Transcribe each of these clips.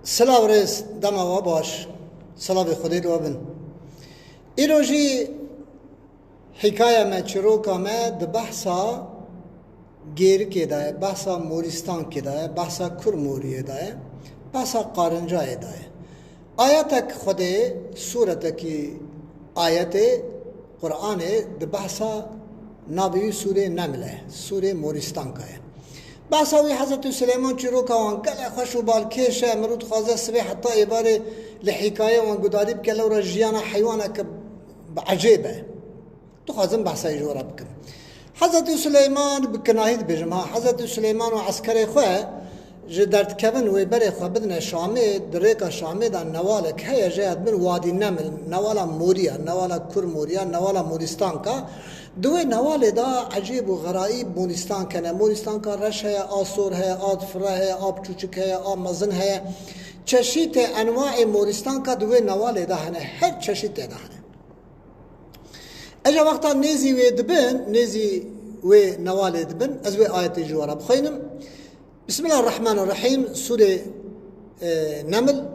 سلاو رئیس دما و باش سلاو خودی دو بن ایروژی حکایه ما چروکا ما ده بحثا گیر که داره بحثا مورستان که داره بحثا کرموریه داره بحثا قارنجای داره آیت خود سورت کی آیت قرآن ده بحثا نابی سوره نمله سوره مورستان که بحثا وی حضرت سلیمان چروکا وان گله خوش و بالکشه مرود خوازه سبه حتی عباره لحکایه وان گداری بکله و رجیانا حیوانه که عجیبه تو خازم بحثای جورا بکن حضرت سلیمان بکناهید بجم ها حضرت سلیمان و عسکر خواه جدرد کبن و بره خواه بدن شامه دریکا شامه دا نوالک هیا جهد من وادی نمل نوالا موریا نوالا کر موریا نوالا مورستان کا دوی نوال دا عجیب و غرائب مورستان کنه مورستان کا رش هیا آسور هیا آد فره هیا آب چوچک هیا آب مزن هیا چشیت انواع مورستان کا دوی نوال دا هنه هر چشیت دا هنه اجا وقتا نيزي ويدبن نيزي ونوال يدبن ازوي آيات جوارا بخينم بسم الله الرحمن الرحيم سورة نمل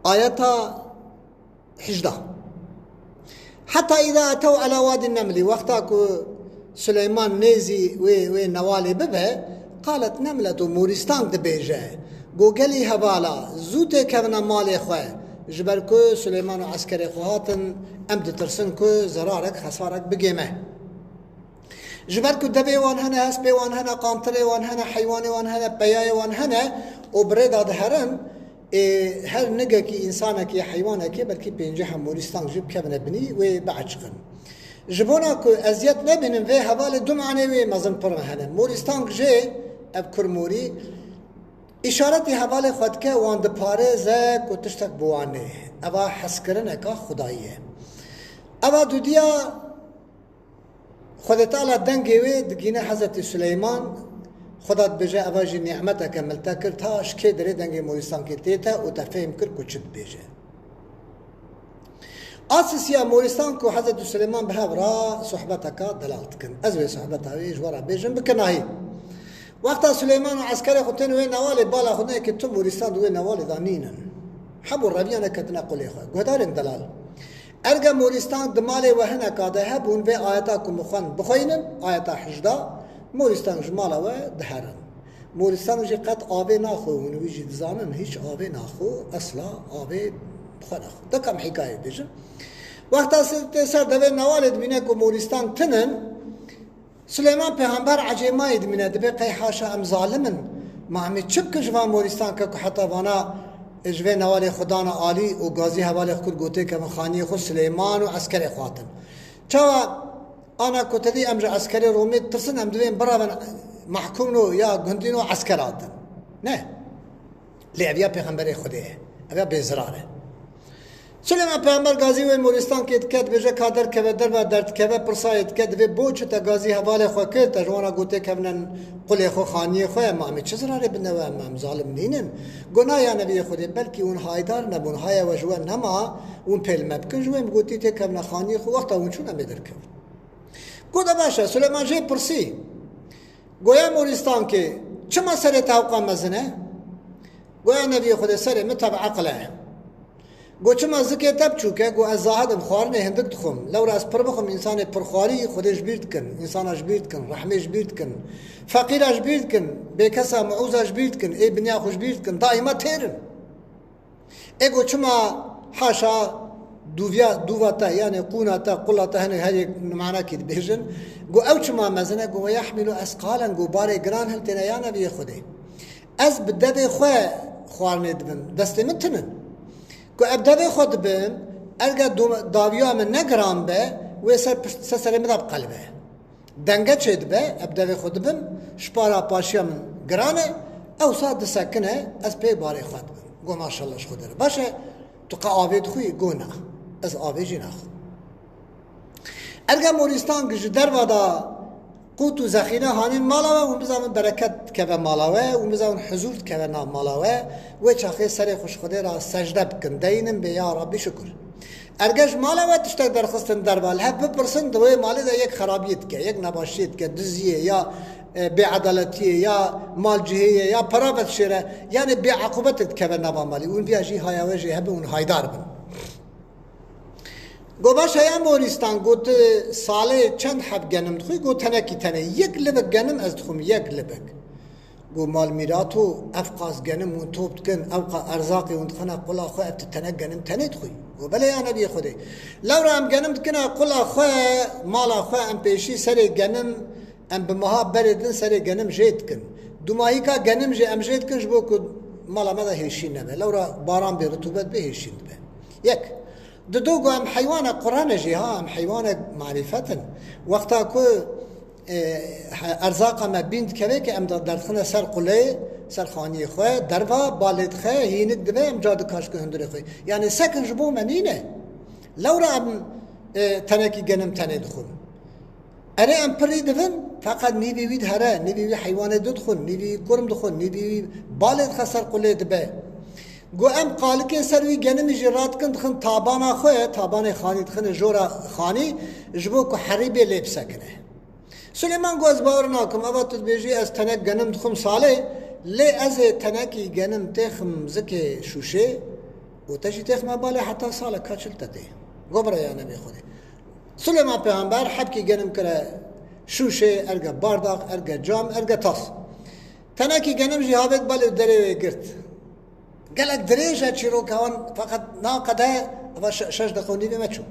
آياتها 11 حتى إذا أتوا على وادي النمل وقتا سليمان نيزي ونوال ببه قالت نملة مورستان دبيجه قوغلي هبالا زوتي كذنا مالي خواه جبر کو سلیمان و عسکر خوهاتن ام دترسن کو زرارک خسارک بگیمه جبر کو دبی وان هنه هسبی وان هنه قانتری وان هنه حیوانی وان هنه بیای وان هنه و بردا دهرن هر نگه کی انسانه کی حیوانه کی بلکی پینجه هم مورستان جب کبنه بنی و بعچقن جبونا کو ازیت نبینن و حوال دو معنی و مزن پر هنه مورستان جه اب کرموری اشارتی حواله خود که وان ده پاره زه کتشتک بوانه اوا حس کرنه که خداییه اوا دودیا خود تعالی دنگی وی دگینه حضرت سلیمان خودت بجه اوا جی نعمت کملتا کر تاش که دره دنگی مورستان که تیتا و تفهم کر کچت بجه آسیسیا مورستان کو حضرت سلیمان به هورا صحبتک دلالت کن ازوی صحبتها وی جوارا بیجن بکناهی وقتا سلیمان و عسکر خودتن وی نوالی بالا خودنه که تو مورستان دوی نوالی دانینن حبو ربیانه کتنا قولی خواه گوهدارن دلال ارگا مورستان دمالی وحنه کاده هبون وی آیتا کمخوان بخوینن آیتا 18 مورستان جمالا و دهرن مورستان جی قد آبه ناخو ونوی جی دزانن هیچ آبه ناخو اصلا آبه بخواه ناخو ده کم حکایه بیجن وقتا سر دوی نوالی دمینه که مورستان تنن سليمان پیغمبر عجیمایی دمینه دبی قی حاشا ام ظالمن ما همی چپ که جوان مورستان که حتی وانا جوه نوال خدانا عالی و گازی حوالی خود گوته که مخانی خود سلیمان و عسکر خواتن چاوا آنا کتدی امجا عسکر رومی ترسن ام دوین براون محکومنو یا گندینو عسکراتن نه لی اویا پیغمبر خوده اویا بیزراره سلیمان پیامبر گازی و مورستان که کد بجه کادر که در و درد که پرسایت کد و بوچ تا گازی حواله خو که تجوانا گوته که من قلی خو خانی خو ما می چه زراره بنده و ما ظالم نینن گناه یا نبی خودی بلکی اون هایدار نبون های و جوا نما اون پل مبکن جوا میگویی ته که من خانی خو وقتا اون چون نمیدر که گوده باشه سلیمان جه پرسی گویا مورستان که چه مسئله توقع مزنه گویا نبی خودی سر متابع عقله گو چه مزکه تب چوکه گو از زاهدم خوارنه هندک دخم لو راس پر بخم انسان پرخواری خودش بیرد کن انسانش بیرد کن رحمش بیرد کن فقیرش بیرد کن بیکسا معوزش بیرد کن ای بنیا خوش بیرد کن دائما تیرن ای گو چه ما حاشا دوواتا یعنی قوناتا قلاتا هنه هر یک معنی کید بیجن گو او چه ما مزنه گو یحملو اسقالا گو باره گران هل تینا یا نبی خوده از بدده خوارنه دبن دست من تنن که ابتدای خود بیم اگر داویا من نگران به و سر مداب قلبه دنگه چید به ابتدای خود بیم شپارا پاشیا من گرانه او ساعت سکنه از پی باری خود بیم گو ماشالله خود داره باشه تو قاوید خوی گو نه از آویجی نخو اگر مورستان گج در ودا قوت و ذخیره هانین مالاوه و بزامن برکت که مالاوه و بزامن حضور که نام مالاوه و چاخه سر خوش خوده را سجده بکن دینم به یا ربی شکر ارگش مالاوه تشتک درخستن در بال هف بپرسن دوی مالی دا یک خرابیت که یک نباشیت که دزیه یا بعدالتیه یا مالجهیه یا پرابت شیره یعنی بعقوبت که نبا مالی اون بیاجی هایاوه جه هبه اون هایدار بن گو باش هیا مورستان گوت ساله چند حب گنم دخوی گو تنکی تنه یک لبک گنم از دخوم یک لبک گو مال میراتو افقاس گنم و توبت کن اوقا ارزاقی و دخنا قلا خواه ابت تنک گنم تنه دخوی گو بله یا نبی خوده لورا ام گنم دکنا قلا خواه مالا خواه ام پیشی سر گنم ام بمها بردن سر گنم جید کن دومایی که گنم جی ام جید کن جبو که مالا مده هیشین نبه لورا باران بی رطوبت به هیشین نبه یک دو گو ام حیوان قرآن جی ها ام حیوان معرفتن وقتا که ارزاق ما بیند که که ام درخنه سر قله سر خانی خواه دروا بالد خواه هینک دوه ام جاد کاش که هندره خواه یعنی سکن جبو منینه لورا ام تنکی گنم تنه دخون اره ام پری دوون فقط نیوی وید هره نیوی حیوان دو دخون نیوی گرم دخون نیوی بالد خواه سر قله دبه گو ام قالکه سروی گنم جرات کن دخن تابانا خواه تابان خانی دخن جورا خانی جبو که حریبه لیب سکنه سلیمان گو از باور ناکم اما تو بیجی از تنک گنم دخم ساله لی از تنکی گنم تخم زکه شوشه و تجی تخم باله حتی ساله کچل تده گو برای نبی خوده سلیمان پیغمبر حبکی گنم کره شوشه ارگا بارداق ارگا جام ارگا تاس تنکی گنم جهابت باله دره گرد گلک دریجه چی رو کهان فقط ناقده و شش دقونی بمچو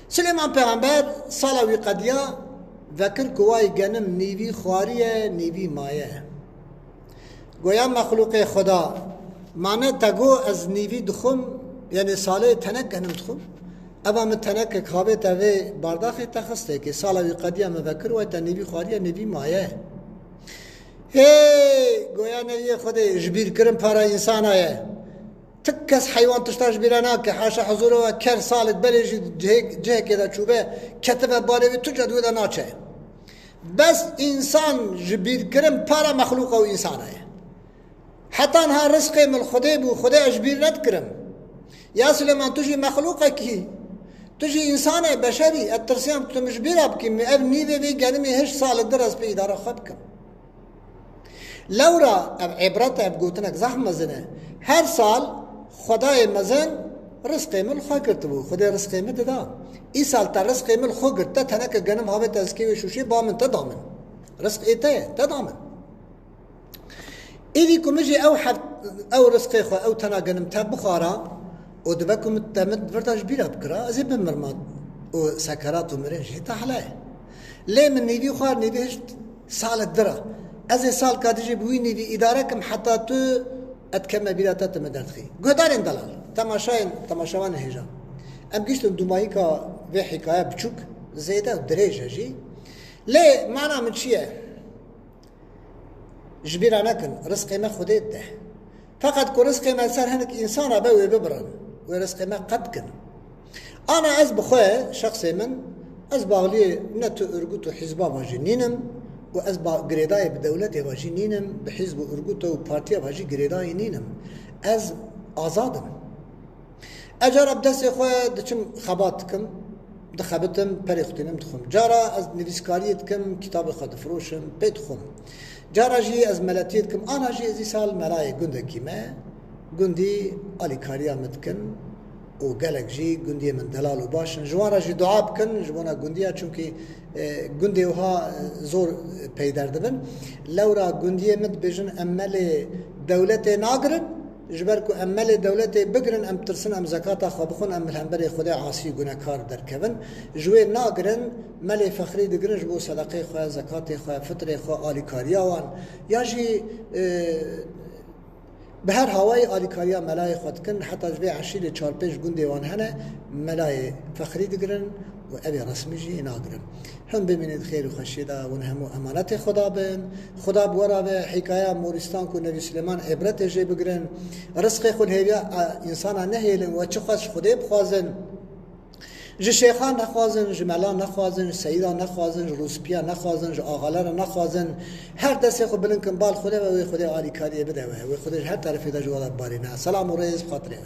سلیمان پیغمبر سالاوی قدیا وکر کوای گنم نیوی خواریه نیوی مایه گویا مخلوق خدا معنی تگو از نیوی دخم یعنی ساله تنک گنم دخم اما من تنک کابه تاوی بارداخی تخسته که سالاوی قدیا مفکر وای تا نیوی خواریه نیوی مایه گویا نبی خود جبیر کرم پارا انسان آیه تکس حیوان تشتاش بیرانا که حاشا حضور و کر سالت بلیجی جه که دا چوبه کتبه باره تو جدوه دا ناچه بس انسان جبیر کرم پارا مخلوق و انسان آیه حتی انها رزق مل خوده بو خوده اجبیر ند کرم یا سلیمان تجی مخلوقه کی تجی انسان بشری اترسیم تو مجبیر اب کم اب نیوه بی گنمی هش سالت در از پی اداره خب کم لورا اب عبرت اب گوتنک زحم مزنه هر سال خدای مزن رزق مل خو کرد بو خدای رزق مل دادا ای سال تا رزق مل خو کرد تا تنک گنم هاوه تزکی و شوشی با من تدامن رزق ایته تدامن ایدی کمجی او رزق خو او تنا گنم تا بخارا و دبکم تمد ورتاج بیرا بکرا ازی بمرماد و سکرات و مرنج تا حلاه لی من نیوی خوار نیوی سال درا از سال کادیجی بوی نیوی اداره کم حتی تو اتکم بیراتا تمدرد خی گودارین دلال تماشاوان هجا ام گشتم دومایی که و حکایه بچوک زیده و دریجه جی لی معنی من چیه جبیره نکن رزق ما خودت ده فقط که رزق ما سر هنک انسان به و ببرن و رزق ما قد کن انا از بخواه شخص من از باغلی نتو ارگوتو حزبا واجی نینم و از با گریدای بدولت واجی نینم به حزب و ارگوتو و پارتیا واجی گریدای نینم از آزادم اجارب دست خواه دچم خبات کم دخبتم پریختینم دخم جارا از نویسکاریت کم کتاب خود فروشم پید خم جارا جی از ملتیت کم آنا جی ازی سال ملای گنده کیمه گندی آلی کاریا مدکن و گلک جی گندی من دلال و باشن جوارا جی دعا بکن جوانا گندیا چونکه گندی وها زور پیدر دبن لورا گندی مد بجن امل دولت ناگرن جبرکو امل دولت بگرن ام ترسن ام زکات خو بخون ام الهمبر خدا عاصی گناهکار در کون جوی ناگرن مل فخری دگرن جو صدقه خو زکات خو فطر خو آلی کاریاوان یا جی به هر هوای آلیکاریا ملای خود کن حتی جوی عشیر 4-5 گنده وان هنه ملای فخری دگرن و ابی رسمی جی ناگرن هم ببینید خیر و خشیده و همو امانت خدا بین خدا بورا به حکایه مورستان کو نبی سلیمان عبرت جی بگرن رزق خود هیویا انسان نهیلن و چه خواست خوده بخوازن جه شیخان نخوازن جه ملان نخوازن جه سیدان نخوازن جه روسپیا نخوازن جه آغالر نخوازن هر دستی خود بلن کن بال خوده و خود آلی کاری بده و خودش هر طرفی دا جوالا بارینه سلام و رئیس خاطره